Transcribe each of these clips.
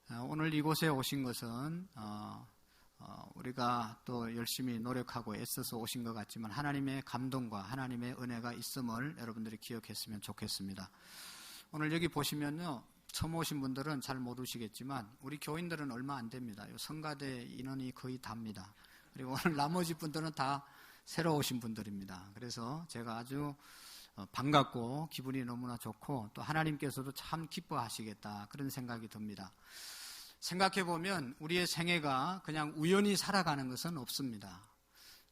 오늘 이곳에 오신 것은 우리가 또 열심히 노력하고 애써서 오신 것 같지만 하나님의 감동과 하나님의 은혜가 있음을 여러분들이 기억했으면 좋겠습니다. 오늘 여기 보시면요, 처음 오신 분들은 잘 모르시겠지만 우리 교인들은 얼마 안 됩니다. 성가대 인원이 거의 답니다. 그리고 오늘 나머지 분들은 다 새로 오신 분들입니다. 그래서 제가 아주 반갑고 기분이 너무나 좋고 또 하나님께서도 참 기뻐하시겠다 그런 생각이 듭니다. 생각해보면 우리의 생애가 그냥 우연히 살아가는 것은 없습니다.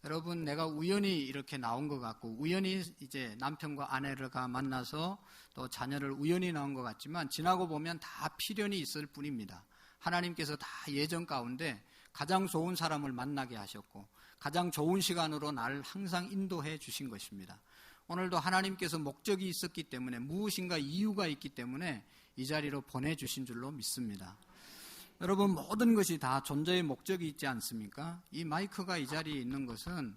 여러분, 내가 우연히 이렇게 나온 것 같고 우연히 이제 남편과 아내가 만나서 또 자녀를 우연히 낳은 것 같지만 지나고 보면 다 필연이 있을 뿐입니다. 하나님께서 다 예정 가운데 가장 좋은 사람을 만나게 하셨고 가장 좋은 시간으로 나를 항상 인도해 주신 것입니다. 오늘도 하나님께서 목적이 있었기 때문에 무엇인가 이유가 있기 때문에 이 자리로 보내주신 줄로 믿습니다. 여러분, 모든 것이 다 존재의 목적이 있지 않습니까? 이 마이크가 이 자리에 있는 것은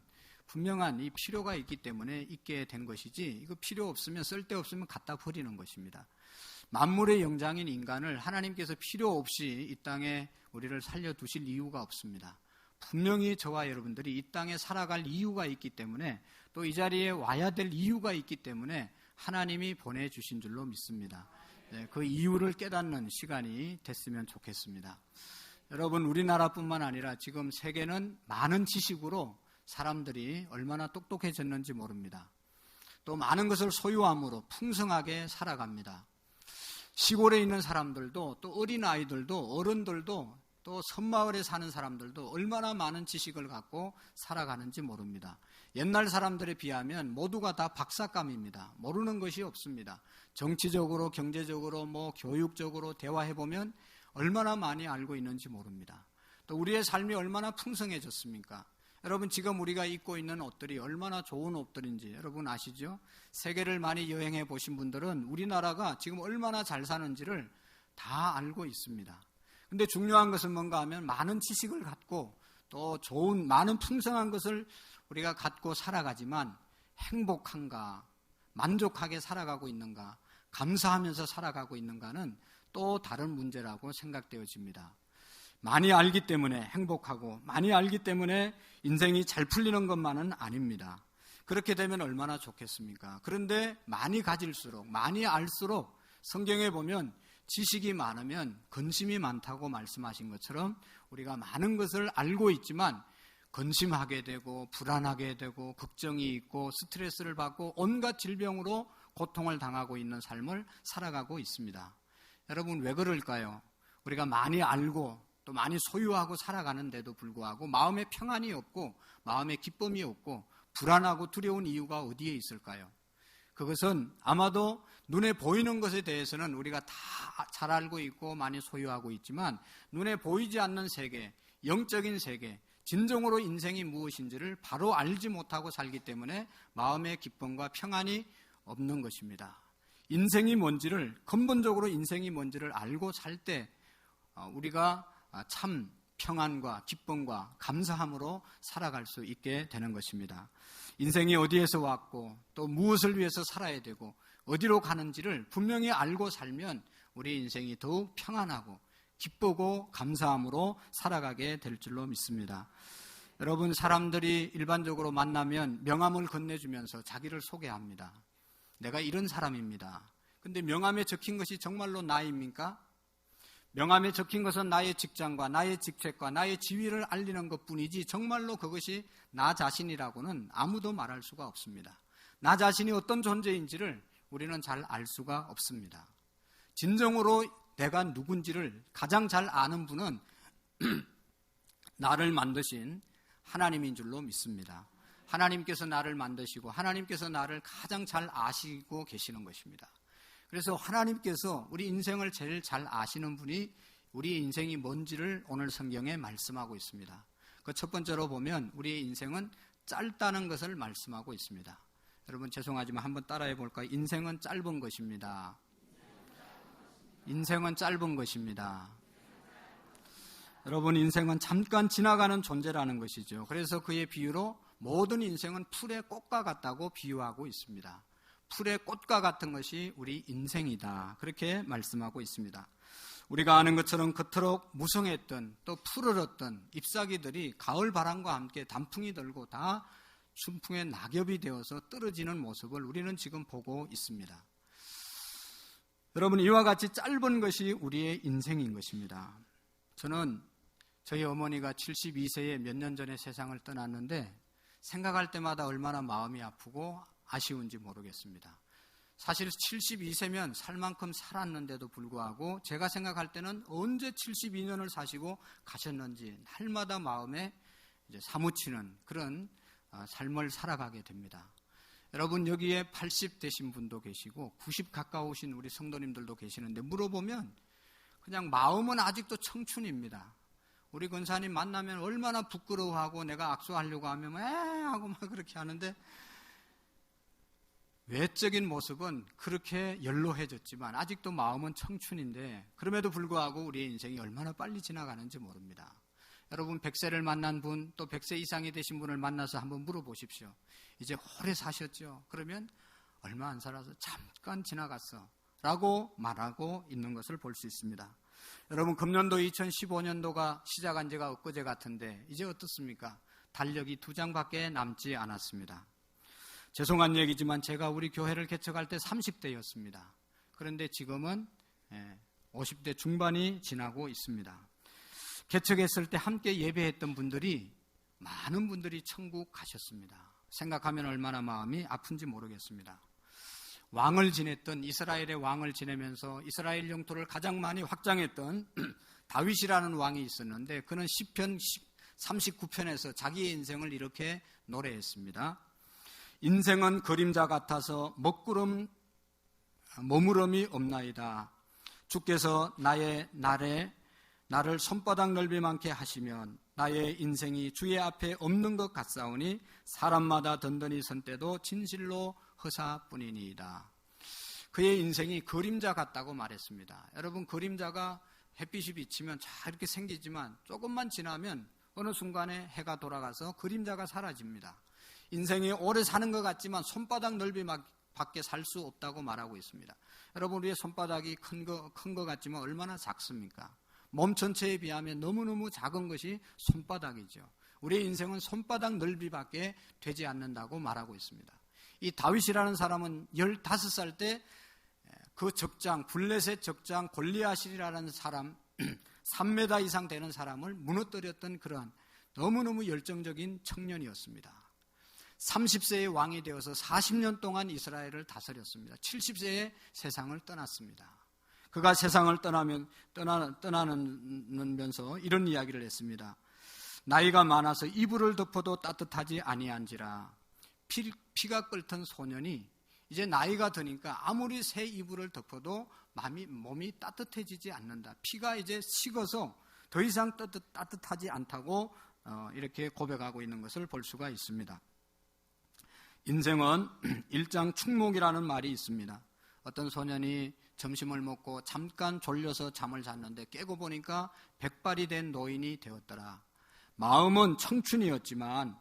분명한 이 필요가 있기 때문에 있게 된 것이지 이거 필요 없으면 쓸데없으면 갖다 버리는 것입니다. 만물의 영장인 인간을 하나님께서 필요 없이 이 땅에 우리를 살려두실 이유가 없습니다. 분명히 저와 여러분들이 이 땅에 살아갈 이유가 있기 때문에 또 이 자리에 와야 될 이유가 있기 때문에 하나님이 보내주신 줄로 믿습니다. 그 이유를 깨닫는 시간이 됐으면 좋겠습니다. 여러분, 우리나라뿐만 아니라 지금 세계는 많은 지식으로 사람들이 얼마나 똑똑해졌는지 모릅니다. 또 많은 것을 소유함으로 풍성하게 살아갑니다. 시골에 있는 사람들도 또 어린아이들도 어른들도 또 섬마을에 사는 사람들도 얼마나 많은 지식을 갖고 살아가는지 모릅니다. 옛날 사람들에 비하면 모두가 다 박사감입니다. 모르는 것이 없습니다. 정치적으로, 경제적으로, 교육적으로 대화해보면 얼마나 많이 알고 있는지 모릅니다. 또 우리의 삶이 얼마나 풍성해졌습니까? 여러분, 지금 우리가 입고 있는 옷들이 얼마나 좋은 옷들인지 여러분 아시죠? 세계를 많이 여행해 보신 분들은 우리나라가 지금 얼마나 잘 사는지를 다 알고 있습니다. 근데 중요한 것은 뭔가 하면 많은 지식을 갖고 또 좋은 많은 풍성한 것을 우리가 갖고 살아가지만 행복한가, 만족하게 살아가고 있는가, 감사하면서 살아가고 있는가는 또 다른 문제라고 생각되어집니다. 많이 알기 때문에 행복하고 많이 알기 때문에 인생이 잘 풀리는 것만은 아닙니다. 그렇게 되면 얼마나 좋겠습니까? 그런데 많이 가질수록, 많이 알수록 성경에 보면 지식이 많으면 근심이 많다고 말씀하신 것처럼 우리가 많은 것을 알고 있지만 근심하게 되고 불안하게 되고 걱정이 있고 스트레스를 받고 온갖 질병으로 고통을 당하고 있는 삶을 살아가고 있습니다. 여러분, 왜 그럴까요? 우리가 많이 알고 또 많이 소유하고 살아가는데도 불구하고 마음에 평안이 없고 마음에 기쁨이 없고 불안하고 두려운 이유가 어디에 있을까요? 그것은 아마도 눈에 보이는 것에 대해서는 우리가 다 잘 알고 있고 많이 소유하고 있지만 눈에 보이지 않는 세계, 영적인 세계, 진정으로 인생이 무엇인지를 바로 알지 못하고 살기 때문에 마음의 기쁨과 평안이 없는 것입니다. 인생이 뭔지를, 근본적으로 인생이 뭔지를 알고 살 때 우리가 참 평안과 기쁨과 감사함으로 살아갈 수 있게 되는 것입니다. 인생이 어디에서 왔고 또 무엇을 위해서 살아야 되고 어디로 가는지를 분명히 알고 살면 우리 인생이 더욱 평안하고 기쁘고 감사함으로 살아가게 될 줄로 믿습니다. 여러분, 사람들이 일반적으로 만나면 명함을 건네주면서 자기를 소개합니다. 내가 이런 사람입니다. 근데 명함에 적힌 것이 정말로 나입니까? 명함에 적힌 것은 나의 직장과 나의 직책과 나의 지위를 알리는 것뿐이지 정말로 그것이 나 자신이라고는 아무도 말할 수가 없습니다. 나 자신이 어떤 존재인지를 우리는 잘 알 수가 없습니다. 진정으로 내가 누군지를 가장 잘 아는 분은 나를 만드신 하나님인 줄로 믿습니다. 하나님께서 나를 만드시고 하나님께서 나를 가장 잘 아시고 계시는 것입니다. 그래서 하나님께서 우리 인생을 제일 잘 아시는 분이 우리 인생이 뭔지를 오늘 성경에 말씀하고 있습니다. 그 첫 번째로 보면 우리의 인생은 짧다는 것을 말씀하고 있습니다. 여러분, 죄송하지만 한번 따라해 볼까요? 인생은 짧은 것입니다. 인생은 짧은 것입니다. 여러분, 인생은 잠깐 지나가는 존재라는 것이죠. 그래서 그의 비유로 모든 인생은 풀의 꽃과 같다고 비유하고 있습니다. 풀의 꽃과 같은 것이 우리 인생이다. 그렇게 말씀하고 있습니다. 우리가 아는 것처럼 그토록 무성했던 또 푸르렀던 잎사귀들이 가을 바람과 함께 단풍이 들고 다 춘풍의 낙엽이 되어서 떨어지는 모습을 우리는 지금 보고 있습니다. 여러분, 이와 같이 짧은 것이 우리의 인생인 것입니다. 저는 저희 어머니가 72세에 몇 년 전에 세상을 떠났는데 생각할 때마다 얼마나 마음이 아프고 아쉬운지 모르겠습니다. 사실 72세면 살 만큼 살았는데도 불구하고 제가 생각할 때는 언제 72년을 사시고 가셨는지 날마다 마음에 이제 사무치는 그런 삶을 살아가게 됩니다. 여러분, 여기에 80 되신 분도 계시고 90 가까우신 우리 성도님들도 계시는데 물어보면 그냥 마음은 아직도 청춘입니다. 우리 권사님 만나면 얼마나 부끄러워하고 내가 악수하려고 하면 하고 막 그렇게 하는데 외적인 모습은 그렇게 연로해졌지만 아직도 마음은 청춘인데 그럼에도 불구하고 우리의 인생이 얼마나 빨리 지나가는지 모릅니다. 여러분, 100세를 만난 분, 또 100세 이상이 되신 분을 만나서 한번 물어보십시오. 이제 오래 사셨죠? 그러면 얼마 안 살아서 잠깐 지나갔어 라고 말하고 있는 것을 볼 수 있습니다. 여러분, 금년도 2015년도가 시작한 지가 엊그제 같은데 이제 어떻습니까? 달력이 2장밖에 남지 않았습니다. 죄송한 얘기지만 제가 우리 교회를 개척할 때 30대였습니다. 그런데 지금은 50대 중반이 지나고 있습니다. 개척했을 때 함께 예배했던 분들이 많은 분들이 천국 가셨습니다. 생각하면 얼마나 마음이 아픈지 모르겠습니다. 왕을 지냈던 이스라엘의 왕을 지내면서 이스라엘 영토를 가장 많이 확장했던 다윗이라는 왕이 있었는데 그는 시편 39편에서 자기의 인생을 이렇게 노래했습니다. 인생은 그림자 같아서 머무름이 없나이다. 주께서 나를 손바닥 넓이만케 하시면 나의 인생이 주의 앞에 없는 것 같사오니 사람마다 든든히 선 때도 진실로 허사뿐이니이다. 그의 인생이 그림자 같다고 말했습니다. 여러분, 그림자가 햇빛이 비치면 잘 이렇게 생기지만 조금만 지나면 어느 순간에 해가 돌아가서 그림자가 사라집니다. 인생이 오래 사는 것 같지만 손바닥 넓이밖에 살 수 없다고 말하고 있습니다. 여러분, 우리의 손바닥이 큰 것 같지만 얼마나 작습니까? 몸 전체에 비하면 너무너무 작은 것이 손바닥이죠. 우리의 인생은 손바닥 넓이밖에 되지 않는다고 말하고 있습니다. 이 다윗이라는 사람은 15살 때 그 적장, 블레셋 적장 골리앗이라는 사람, 3m 이상 되는 사람을 무너뜨렸던 그러한 너무너무 열정적인 청년이었습니다. 30세의 왕이 되어서 40년 동안 이스라엘을 다스렸습니다. 70세에 세상을 떠났습니다. 그가 세상을 떠나면서 이런 이야기를 했습니다. 나이가 많아서 이불을 덮어도 따뜻하지 아니한지라. 피가 끓던 소년이 이제 나이가 드니까 아무리 새 이불을 덮어도 몸이 따뜻해지지 않는다. 피가 이제 식어서 더 이상 따뜻하지 않다고 이렇게 고백하고 있는 것을 볼 수가 있습니다. 인생은 일장축목이라는 말이 있습니다. 어떤 소년이 점심을 먹고 잠깐 졸려서 잠을 잤는데 깨고 보니까 백발이 된 노인이 되었더라. 마음은 청춘이지만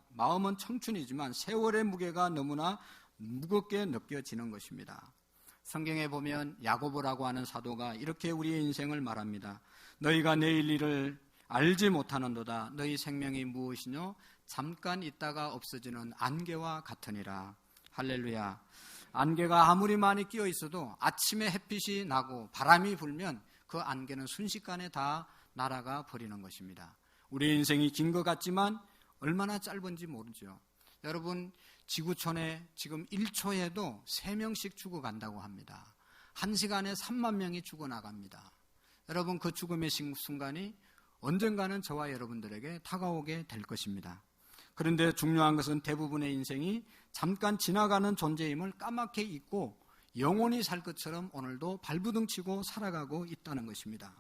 세월의 무게가 너무나 무겁게 느껴지는 것입니다. 성경에 보면 야고보라고 하는 사도가 이렇게 우리의 인생을 말합니다. 너희가 내일 일을 알지 못하는도다. 너희 생명이 무엇이뇨? 잠깐 있다가 없어지는 안개와 같으니라. 할렐루야. 안개가 아무리 많이 끼어 있어도 아침에 햇빛이 나고 바람이 불면 그 안개는 순식간에 다 날아가 버리는 것입니다. 우리의 인생이 긴 것 같지만 얼마나 짧은지 모르죠. 여러분, 지구촌에 지금 1초에도 3명씩 죽어간다고 합니다. 1시간에 3만 명이 죽어나갑니다. 여러분, 그 죽음의 순간이 언젠가는 저와 여러분들에게 다가오게 될 것입니다. 그런데 중요한 것은 대부분의 인생이 잠깐 지나가는 존재임을 까맣게 잊고 영원히 살 것처럼 오늘도 발부둥치고 살아가고 있다는 것입니다.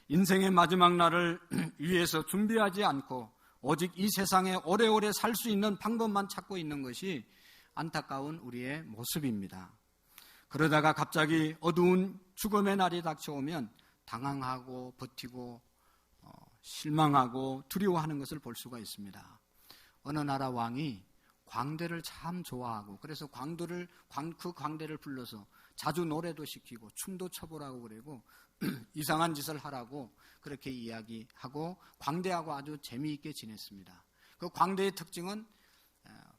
인생의 마지막 날을 위해서 준비하지 않고 오직 이 세상에 오래오래 살 수 있는 방법만 찾고 있는 것이 안타까운 우리의 모습입니다. 그러다가 갑자기 어두운 죽음의 날이 닥쳐오면 당황하고 버티고 실망하고 두려워하는 것을 볼 수가 있습니다. 어느 나라 왕이 광대를 참 좋아하고 그래서 그 광대를 불러서 자주 노래도 시키고 춤도 춰보라고 그러고 이상한 짓을 하라고 그렇게 이야기하고 광대하고 아주 재미있게 지냈습니다. 그 광대의 특징은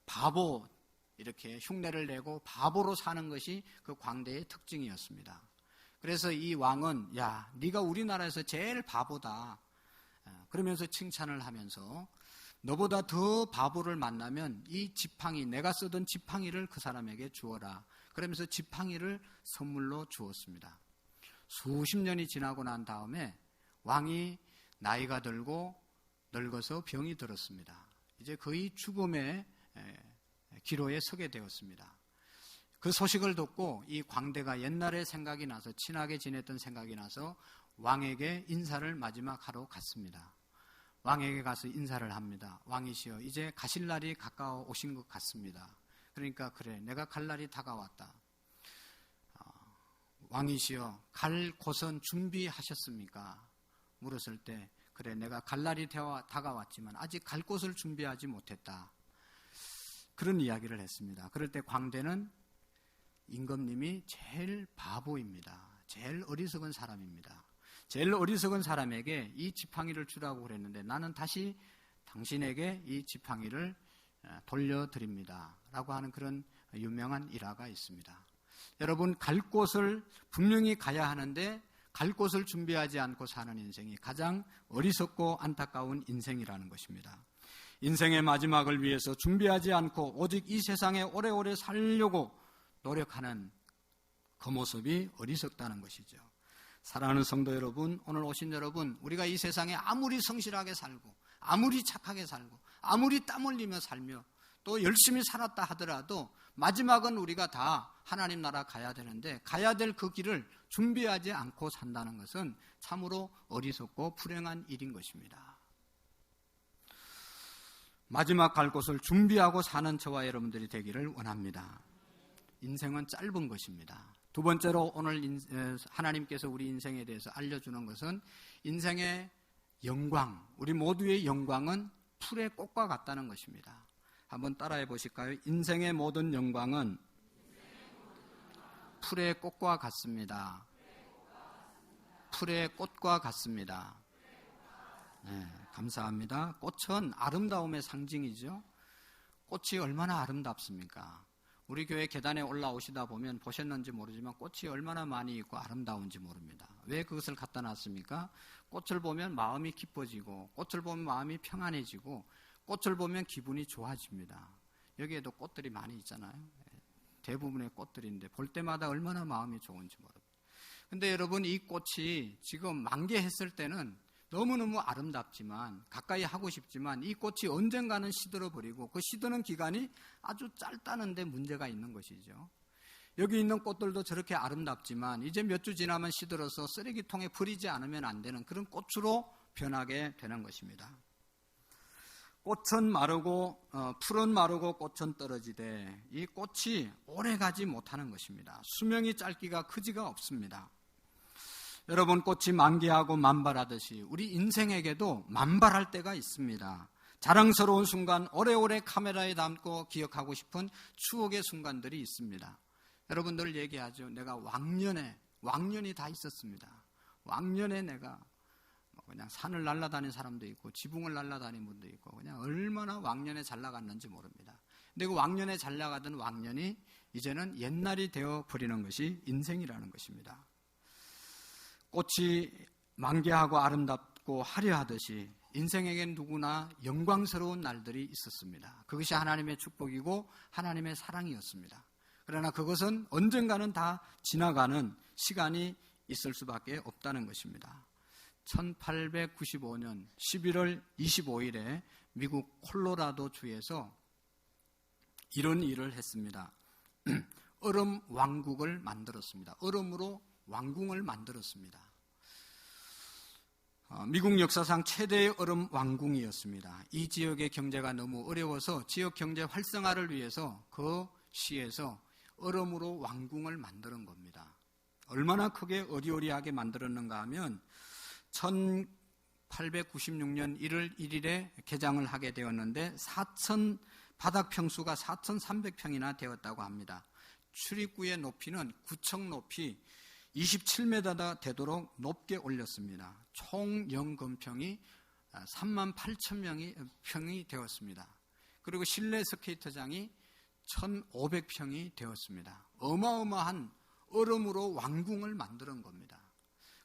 바보 이렇게 흉내를 내고 바보로 사는 것이 그 광대의 특징이었습니다. 그래서 이 왕은 야, 네가 우리나라에서 제일 바보다 그러면서 칭찬을 하면서 너보다 더 바보를 만나면 이 지팡이, 내가 쓰던 지팡이를 그 사람에게 주어라. 그러면서 지팡이를 선물로 주었습니다. 수십 년이 지나고 난 다음에 왕이 나이가 들고 늙어서 병이 들었습니다. 이제 거의 죽음의 기로에 서게 되었습니다. 그 소식을 듣고 이 광대가 옛날의 생각이 나서 친하게 지냈던 생각이 나서 왕에게 인사를 마지막 하러 갔습니다. 왕에게 가서 인사를 합니다. 왕이시여, 이제 가실 날이 가까워 오신 것 같습니다. 그러니까 그래, 내가 갈 날이 다가왔다. 왕이시여, 갈 곳은 준비하셨습니까? 물었을 때 그래, 내가 갈 날이 다가왔지만 아직 갈 곳을 준비하지 못했다. 그런 이야기를 했습니다. 그럴 때 광대는 임금님이 제일 바보입니다. 제일 어리석은 사람입니다. 제일 어리석은 사람에게 이 지팡이를 주라고 그랬는데 나는 다시 당신에게 이 지팡이를 돌려드립니다. 라고 하는 그런 유명한 일화가 있습니다. 여러분, 갈 곳을 분명히 가야 하는데 갈 곳을 준비하지 않고 사는 인생이 가장 어리석고 안타까운 인생이라는 것입니다. 인생의 마지막을 위해서 준비하지 않고 오직 이 세상에 오래오래 살려고 노력하는 그 모습이 어리석다는 것이죠. 사랑하는 성도 여러분, 오늘 오신 여러분, 우리가 이 세상에 아무리 성실하게 살고 아무리 착하게 살고 아무리 땀 흘리며 살며 또 열심히 살았다 하더라도 마지막은 우리가 다 하나님 나라 가야 되는데 가야 될 그 길을 준비하지 않고 산다는 것은 참으로 어리석고 불행한 일인 것입니다. 마지막 갈 곳을 준비하고 사는 저와 여러분들이 되기를 원합니다. 인생은 짧은 것입니다. 두 번째로 오늘 하나님께서 우리 인생에 대해서 알려주는 것은 인생의 영광, 우리 모두의 영광은 풀의 꽃과 같다는 것입니다. 한번 따라해 보실까요? 인생의 모든 영광은 풀의 꽃과 같습니다. 풀의 꽃과 같습니다. 네, 감사합니다. 꽃은 아름다움의 상징이죠. 꽃이 얼마나 아름답습니까? 우리 교회 계단에 올라오시다 보면 보셨는지 모르지만 꽃이 얼마나 많이 있고 아름다운지 모릅니다. 왜 그것을 갖다 놨습니까? 꽃을 보면 마음이 기뻐지고 꽃을 보면 마음이 평안해지고 꽃을 보면 기분이 좋아집니다. 여기에도 꽃들이 많이 있잖아요. 대부분의 꽃들인데 볼 때마다 얼마나 마음이 좋은지 모릅니다. 근데 여러분, 이 꽃이 지금 만개했을 때는 너무너무 아름답지만 가까이 하고 싶지만 이 꽃이 언젠가는 시들어버리고 그 시드는 기간이 아주 짧다는 데 문제가 있는 것이죠. 여기 있는 꽃들도 저렇게 아름답지만 이제 몇 주 지나면 시들어서 쓰레기통에 버리지 않으면 안 되는 그런 꽃으로 변하게 되는 것입니다. 꽃은 마르고 풀은 마르고 꽃은 떨어지되 이 꽃이 오래가지 못하는 것입니다. 수명이 짧기가 크지가 없습니다. 여러분, 꽃이 만개하고 만발하듯이 우리 인생에게도 만발할 때가 있습니다. 자랑스러운 순간, 오래오래 카메라에 담고 기억하고 싶은 추억의 순간들이 있습니다. 여러분들 얘기하죠. 내가 왕년이 다 있었습니다. 왕년에 내가 그냥 산을 날아다니는 사람도 있고 지붕을 날아다니는 분도 있고 그냥 얼마나 왕년에 잘 나갔는지 모릅니다. 근데 그 왕년에 잘 나가던 왕년이 이제는 옛날이 되어 버리는 것이 인생이라는 것입니다. 꽃이 만개하고 아름답고 화려하듯이 인생에겐 누구나 영광스러운 날들이 있었습니다. 그것이 하나님의 축복이고 하나님의 사랑이었습니다. 그러나 그것은 언젠가는 다 지나가는 시간이 있을 수밖에 없다는 것입니다. 1895년 11월 25일에 미국 콜로라도 주에서 이런 일을 했습니다. 얼음 왕국을 만들었습니다. 얼음으로 왕궁을 만들었습니다. 미국 역사상 최대의 얼음 왕궁이었습니다. 이 지역의 경제가 너무 어려워서 지역 경제 활성화를 위해서 그 시에서 얼음으로 왕궁을 만드는 겁니다. 얼마나 크게 어리어리하게 만들었는가 하면 1896년 1월 1일에 개장을 하게 되었는데 바닥 평수가 4,300평이나 되었다고 합니다. 출입구의 높이는 구층 높이 27m가 되도록 높게 올렸습니다. 총 연건평이 38,000평이 되었습니다. 그리고 실내 스케이트장이 1,500평이 되었습니다. 어마어마한 얼음으로 왕궁을 만드는 겁니다.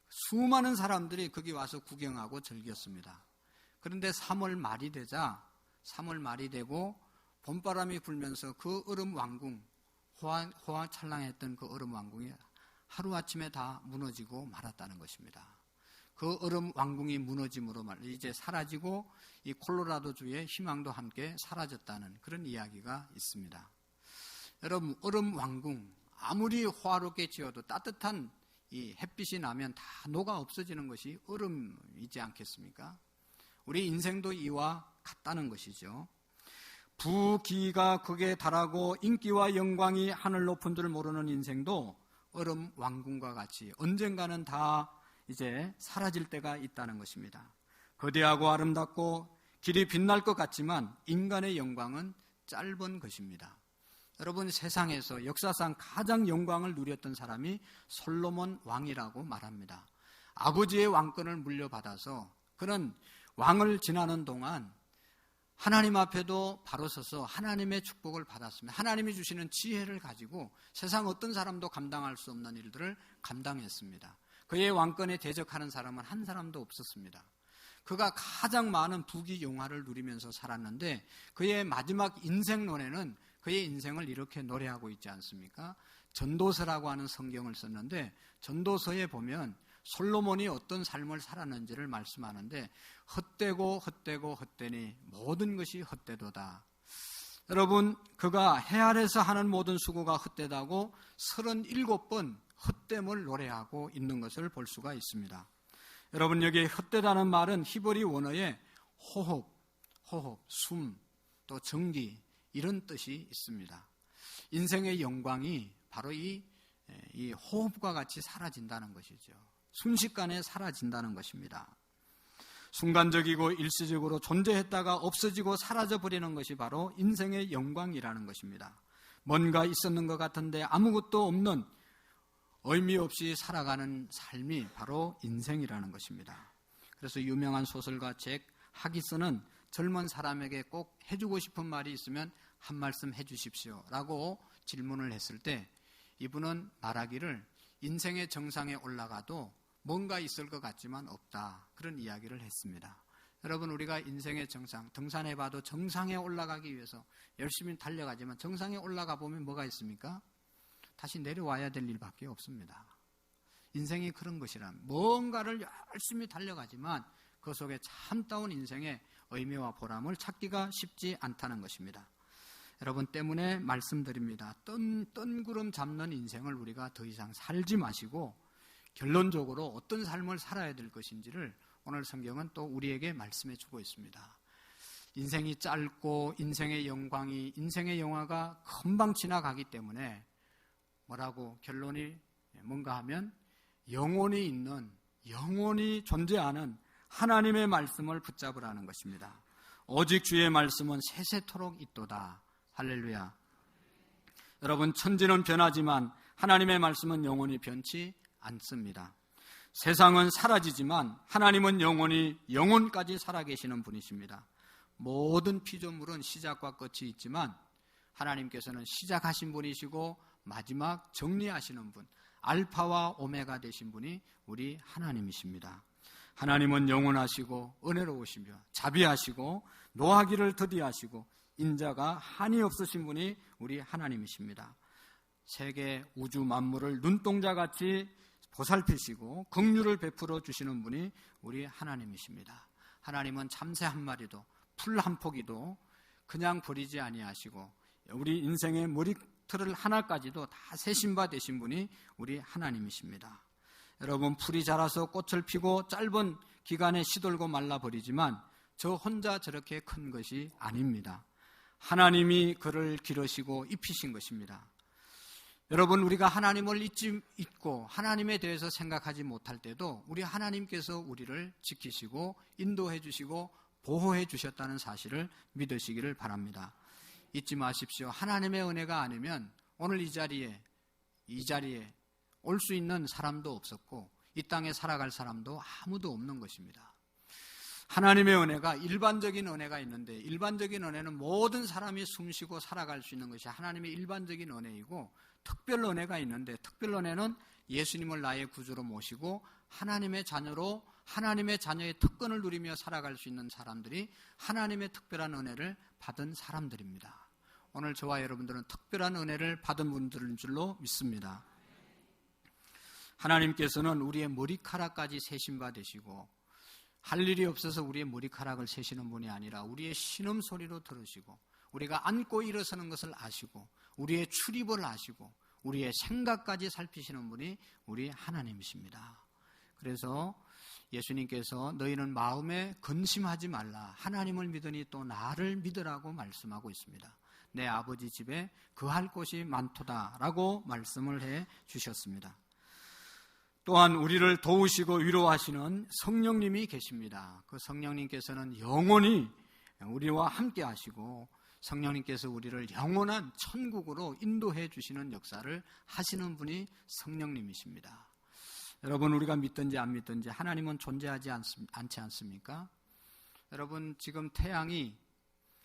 수많은 사람들이 거기 와서 구경하고 즐겼습니다. 그런데 3월 말이 되고 봄바람이 불면서 그 얼음 왕궁, 호화찬란했던 그 얼음 왕궁이 하루아침에 다 무너지고 말았다는 것입니다. 그 얼음 왕궁이 무너짐으로 이제 사라지고 이 콜로라도주의 희망도 함께 사라졌다는 그런 이야기가 있습니다. 여러분, 얼음 왕궁 아무리 호화롭게 지어도 따뜻한 이 햇빛이 나면 다 녹아 없어지는 것이 얼음이지 않겠습니까? 우리 인생도 이와 같다는 것이죠. 부귀가 극에 달하고 인기와 영광이 하늘 높은 줄 모르는 인생도 얼음 왕궁과 같이 언젠가는 다 이제 사라질 때가 있다는 것입니다. 거대하고 아름답고 길이 빛날 것 같지만 인간의 영광은 짧은 것입니다. 여러분, 세상에서 역사상 가장 영광을 누렸던 사람이 솔로몬 왕이라고 말합니다. 아버지의 왕권을 물려받아서 그는 왕을 지나는 동안 하나님 앞에도 바로 서서 하나님의 축복을 받았습니다. 하나님이 주시는 지혜를 가지고 세상 어떤 사람도 감당할 수 없는 일들을 감당했습니다. 그의 왕권에 대적하는 사람은 한 사람도 없었습니다. 그가 가장 많은 부귀 영화를 누리면서 살았는데 그의 마지막 인생론에는 그의 인생을 이렇게 노래하고 있지 않습니까? 전도서라고 하는 성경을 썼는데 전도서에 보면 솔로몬이 어떤 삶을 살았는지를 말씀하는데 헛되고 헛되고 헛되니 모든 것이 헛되도다. 여러분, 그가 해 아래서 하는 모든 수고가 헛되다고 37번 헛됨을 노래하고 있는 것을 볼 수가 있습니다. 여러분, 여기 헛되다는 말은 히브리 원어에 호흡, 숨, 또 정기 이런 뜻이 있습니다. 인생의 영광이 바로 이 호흡과 같이 사라진다는 것이죠. 순식간에 사라진다는 것입니다. 순간적이고 일시적으로 존재했다가 없어지고 사라져버리는 것이 바로 인생의 영광이라는 것입니다. 뭔가 있었는 것 같은데 아무것도 없는 의미 없이 살아가는 삶이 바로 인생이라는 것입니다. 그래서 유명한 소설가 잭 하기스는 젊은 사람에게 꼭 해주고 싶은 말이 있으면 한 말씀 해주십시오 라고 질문을 했을 때 이분은 말하기를 인생의 정상에 올라가도 뭔가 있을 것 같지만 없다, 그런 이야기를 했습니다. 여러분, 우리가 인생의 정상, 등산해봐도 정상에 올라가기 위해서 열심히 달려가지만 정상에 올라가 보면 뭐가 있습니까? 다시 내려와야 될 일밖에 없습니다. 인생이 그런 것이란 뭔가를 열심히 달려가지만 그 속에 참다운 인생의 의미와 보람을 찾기가 쉽지 않다는 것입니다. 여러분 때문에 말씀드립니다. 뜬구름 잡는 인생을 우리가 더 이상 살지 마시고 결론적으로 어떤 삶을 살아야 될 것인지를 오늘 성경은 또 우리에게 말씀해 주고 있습니다. 인생이 짧고 인생의 영화가 금방 지나가기 때문에 뭐라고 결론이 뭔가 하면 영원히 있는, 영원히 존재하는 하나님의 말씀을 붙잡으라는 것입니다. 오직 주의 말씀은 세세토록 있도다. 할렐루야. 여러분, 천지는 변하지만 하나님의 말씀은 영원히 변치 않습니다. 세상은 사라지지만 하나님은 영원까지 살아계시는 분이십니다. 모든 피조물은 시작과 끝이 있지만 하나님께서는 시작하신 분이시고 마지막 정리하시는 분, 알파와 오메가 되신 분이 우리 하나님이십니다. 하나님은 영원하시고 은혜로우시며 자비하시고 노하기를 더디하시고 인자가 한이 없으신 분이 우리 하나님이십니다. 세계 우주 만물을 눈동자같이 보살피시고 긍휼을 베풀어 주시는 분이 우리 하나님이십니다. 하나님은 참새 한 마리도 풀 한 포기도 그냥 버리지 아니하시고 우리 인생의 머리털을 하나까지도 다 세신 바 되신 분이 우리 하나님이십니다. 여러분, 풀이 자라서 꽃을 피고 짧은 기간에 시들고 말라버리지만 저 혼자 저렇게 큰 것이 아닙니다. 하나님이 그를 기르시고 입히신 것입니다. 여러분, 우리가 하나님을 잊고 하나님에 대해서 생각하지 못할 때도 우리 하나님께서 우리를 지키시고 인도해 주시고 보호해 주셨다는 사실을 믿으시기를 바랍니다. 잊지 마십시오. 하나님의 은혜가 아니면 오늘 이 자리에 올 수 있는 사람도 없었고 이 땅에 살아갈 사람도 아무도 없는 것입니다. 하나님의 은혜가 일반적인 은혜가 있는데 일반적인 은혜는 모든 사람이 숨쉬고 살아갈 수 있는 것이 하나님의 일반적인 은혜이고 특별 은혜가 있는데 특별 은혜는 예수님을 나의 구주로 모시고 하나님의 자녀로 하나님의 자녀의 특권을 누리며 살아갈 수 있는 사람들이 하나님의 특별한 은혜를 받은 사람들입니다. 오늘 저와 여러분들은 특별한 은혜를 받은 분들인 줄로 믿습니다. 하나님께서는 우리의 머리카락까지 세신 바 되시고 할 일이 없어서 우리의 머리카락을 세시는 분이 아니라 우리의 신음소리로 들으시고 우리가 앉고 일어서는 것을 아시고 우리의 출입을 아시고 우리의 생각까지 살피시는 분이 우리 하나님이십니다. 그래서 예수님께서 너희는 마음에 근심하지 말라. 하나님을 믿으니 또 나를 믿으라고 말씀하고 있습니다. 내 아버지 집에 거할 곳이 많도다라고 말씀을 해 주셨습니다. 또한 우리를 도우시고 위로하시는 성령님이 계십니다. 그 성령님께서는 영원히 우리와 함께 하시고 성령님께서 우리를 영원한 천국으로 인도해 주시는 역사를 하시는 분이 성령님이십니다. 여러분, 우리가 믿든지 안 믿든지 하나님은 존재하지 않지 않습니까? 여러분, 지금 태양이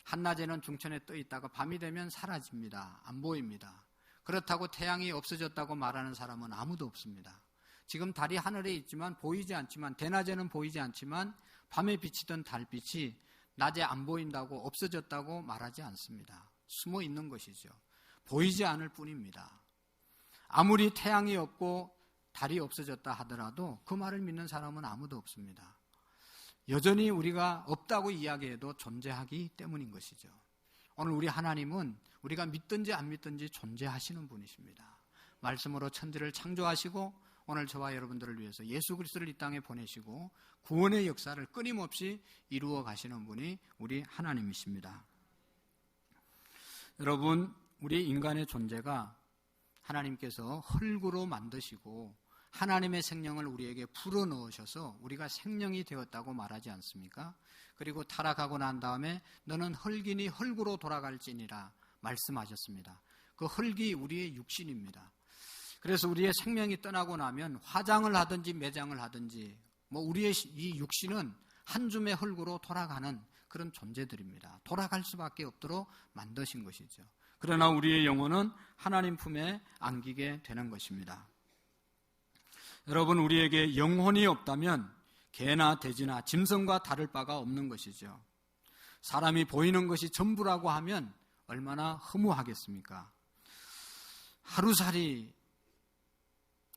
한낮에는 중천에 떠 있다가 밤이 되면 사라집니다. 안 보입니다. 그렇다고 태양이 없어졌다고 말하는 사람은 아무도 없습니다. 지금 달이 하늘에 있지만 보이지 않지만 대낮에는 보이지 않지만 밤에 비치던 달빛이 낮에 안 보인다고 없어졌다고 말하지 않습니다. 숨어 있는 것이죠. 보이지 않을 뿐입니다. 아무리 태양이 없고 달이 없어졌다 하더라도 그 말을 믿는 사람은 아무도 없습니다. 여전히 우리가 없다고 이야기해도 존재하기 때문인 것이죠. 오늘 우리 하나님은 우리가 믿든지 안 믿든지 존재하시는 분이십니다. 말씀으로 천지를 창조하시고 오늘 저와 여러분들을 위해서 예수 그리스도를 이 땅에 보내시고 구원의 역사를 끊임없이 이루어 가시는 분이 우리 하나님이십니다. 여러분, 우리 인간의 존재가 하나님께서 흙으로 만드시고 하나님의 생명을 우리에게 불어넣으셔서 우리가 생명이 되었다고 말하지 않습니까? 그리고 타락하고 난 다음에 너는 흙이니 흙으로 돌아갈지니라 말씀하셨습니다. 그 흙이 우리의 육신입니다. 그래서 우리의 생명이 떠나고 나면 화장을 하든지 매장을 하든지 우리의 이 육신은 한 줌의 흙으로 돌아가는 그런 존재들입니다. 돌아갈 수밖에 없도록 만드신 것이죠. 그러나 우리의 영혼은 하나님 품에 안기게 되는 것입니다. 여러분, 우리에게 영혼이 없다면 개나 돼지나 짐승과 다를 바가 없는 것이죠. 사람이 보이는 것이 전부라고 하면 얼마나 허무하겠습니까? 하루살이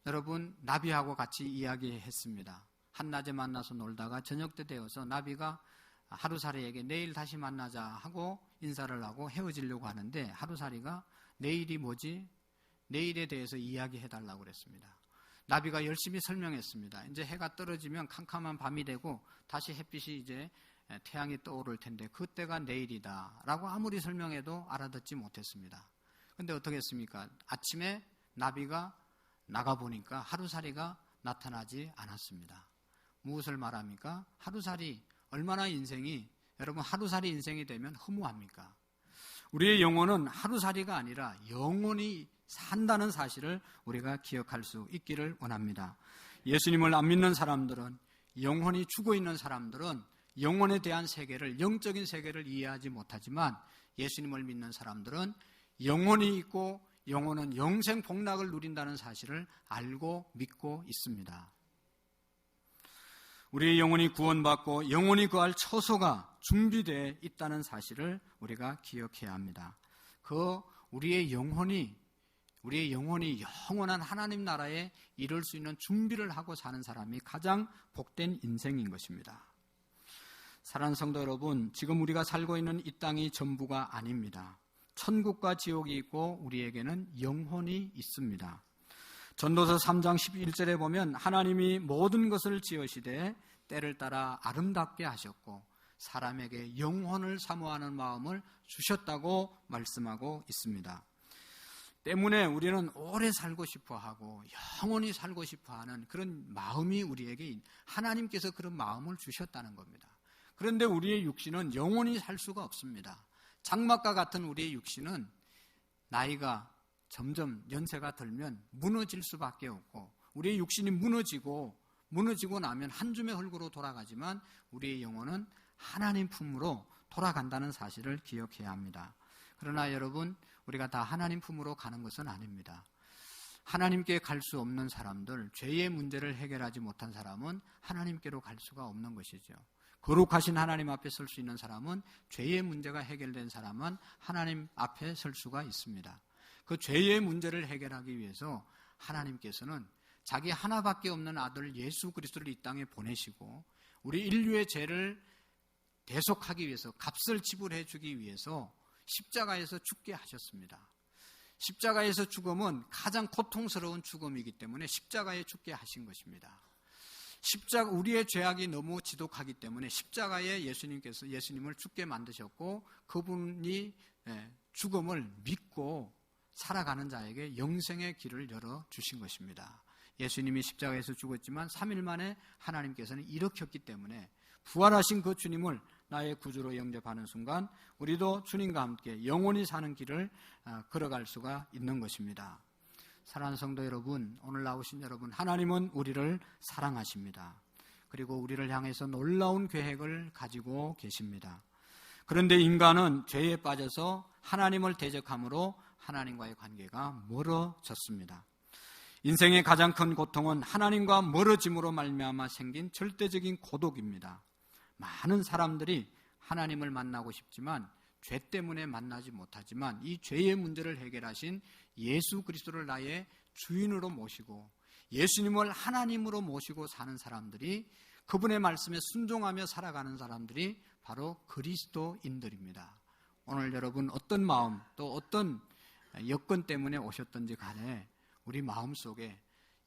여러분, 나비하고 같이 이야기했습니다. 한낮에 만나서 놀다가 저녁 때 되어서 나비가 하루살이에게 내일 다시 만나자 하고 인사를 하고 헤어지려고 하는데 하루살이가 내일이 뭐지? 내일에 대해서 이야기해달라고 그랬습니다. 나비가 열심히 설명했습니다. 이제 해가 떨어지면 캄캄한 밤이 되고 다시 햇빛이 이제 태양이 떠오를 텐데 그때가 내일이다 라고 아무리 설명해도 알아듣지 못했습니다. 그런데 어떻게 했습니까? 아침에 나비가 나가보니까 하루살이가 나타나지 않았습니다. 무엇을 말합니까? 하루살이 얼마나 인생이 여러분 하루살이 인생이 되면 허무합니까? 우리의 영혼은 하루살이가 아니라 영원히 산다는 사실을 우리가 기억할 수 있기를 원합니다. 예수님을 안 믿는 사람들은 영혼이 죽어있는 사람들은 영혼에 대한 세계를 영적인 세계를 이해하지 못하지만 예수님을 믿는 사람들은 영혼이 있고 영혼은 영생 복락을 누린다는 사실을 알고 믿고 있습니다. 우리의 영혼이 구원받고 영혼이 거할 처소가 준비되어 있다는 사실을 우리가 기억해야 합니다. 우리의 영혼이 영원한 하나님 나라에 이룰 수 있는 준비를 하고 사는 사람이 가장 복된 인생인 것입니다. 사랑하는 성도 여러분, 지금 우리가 살고 있는 이 땅이 전부가 아닙니다. 천국과 지옥이 있고 우리에게는 영혼이 있습니다. 전도서 3장 11절에 보면 하나님이 모든 것을 지으시되 때를 따라 아름답게 하셨고 사람에게 영혼을 사모하는 마음을 주셨다고 말씀하고 있습니다. 때문에 우리는 오래 살고 싶어하고 영원히 살고 싶어하는 그런 마음이 우리에게 하나님께서 그런 마음을 주셨다는 겁니다. 그런데 우리의 육신은 영원히 살 수가 없습니다. 장막과 같은 우리의 육신은 나이가 점점 연세가 들면 무너질 수밖에 없고 우리의 육신이 무너지고 나면 한 줌의 흙으로 돌아가지만 우리의 영혼은 하나님 품으로 돌아간다는 사실을 기억해야 합니다. 그러나 여러분, 우리가 다 하나님 품으로 가는 것은 아닙니다. 하나님께 갈 수 없는 사람들, 죄의 문제를 해결하지 못한 사람은 하나님께로 갈 수가 없는 것이죠. 거룩하신 하나님 앞에 설 수 있는 사람은, 죄의 문제가 해결된 사람은 하나님 앞에 설 수가 있습니다. 그 죄의 문제를 해결하기 위해서 하나님께서는 자기 하나밖에 없는 아들 예수 그리스도를 이 땅에 보내시고 우리 인류의 죄를 대속하기 위해서, 값을 지불해 주기 위해서 십자가에서 죽게 하셨습니다. 십자가에서 죽음은 가장 고통스러운 죽음이기 때문에 십자가에 죽게 하신 것입니다. 우리의 죄악이 너무 지독하기 때문에 십자가에 예수님을 죽게 만드셨고, 그분이 죽음을 믿고 살아가는 자에게 영생의 길을 열어주신 것입니다. 예수님이 십자가에서 죽었지만 3일 만에 하나님께서는 일으켰기 때문에 부활하신 그 주님을 나의 구주로 영접하는 순간 우리도 주님과 함께 영원히 사는 길을 걸어갈 수가 있는 것입니다. 사랑하는 성도 여러분, 오늘 나오신 여러분, 하나님은 우리를 사랑하십니다. 그리고 우리를 향해서 놀라운 계획을 가지고 계십니다. 그런데 인간은 죄에 빠져서 하나님을 대적함으로 하나님과의 관계가 멀어졌습니다. 인생의 가장 큰 고통은 하나님과 멀어짐으로 말미암아 생긴 절대적인 고독입니다. 많은 사람들이 하나님을 만나고 싶지만 죄 때문에 만나지 못하지만 이 죄의 문제를 해결하신 예수 그리스도를 나의 주인으로 모시고 예수님을 하나님으로 모시고 사는 사람들이, 그분의 말씀에 순종하며 살아가는 사람들이 바로 그리스도인들입니다. 오늘 여러분 어떤 마음 또 어떤 여건 때문에 오셨던지 간에 우리 마음속에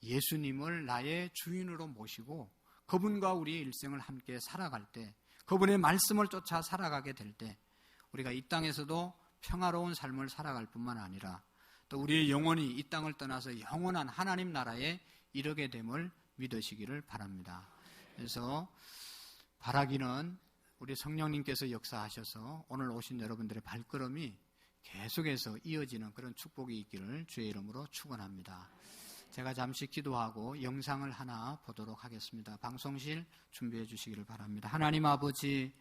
예수님을 나의 주인으로 모시고 그분과 우리의 일생을 함께 살아갈 때, 그분의 말씀을 쫓아 살아가게 될 때 우리가 이 땅에서도 평화로운 삶을 살아갈 뿐만 아니라 또 우리의 영혼이 이 땅을 떠나서 영원한 하나님 나라에 이르게 됨을 믿으시기를 바랍니다. 그래서 바라기는 우리 성령님께서 역사하셔서 오늘 오신 여러분들의 발걸음이 계속해서 이어지는 그런 축복이 있기를 주의 이름으로 축원합니다. 제가 잠시 기도하고 영상을 하나 보도록 하겠습니다. 방송실 준비해 주시기를 바랍니다. 하나님 아버지,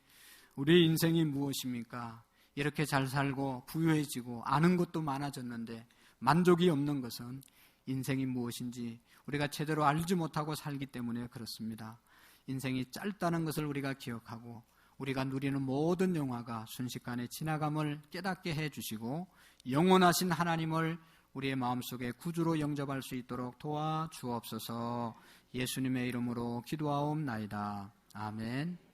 우리의 인생이 무엇입니까? 이렇게 잘 살고 부유해지고 아는 것도 많아졌는데 만족이 없는 것은 인생이 무엇인지 우리가 제대로 알지 못하고 살기 때문에 그렇습니다. 인생이 짧다는 것을 우리가 기억하고 우리가 누리는 모든 영화가 순식간에 지나감을 깨닫게 해주시고 영원하신 하나님을 우리의 마음속에 구주로 영접할 수 있도록 도와주옵소서. 예수님의 이름으로 기도하옵나이다. 아멘.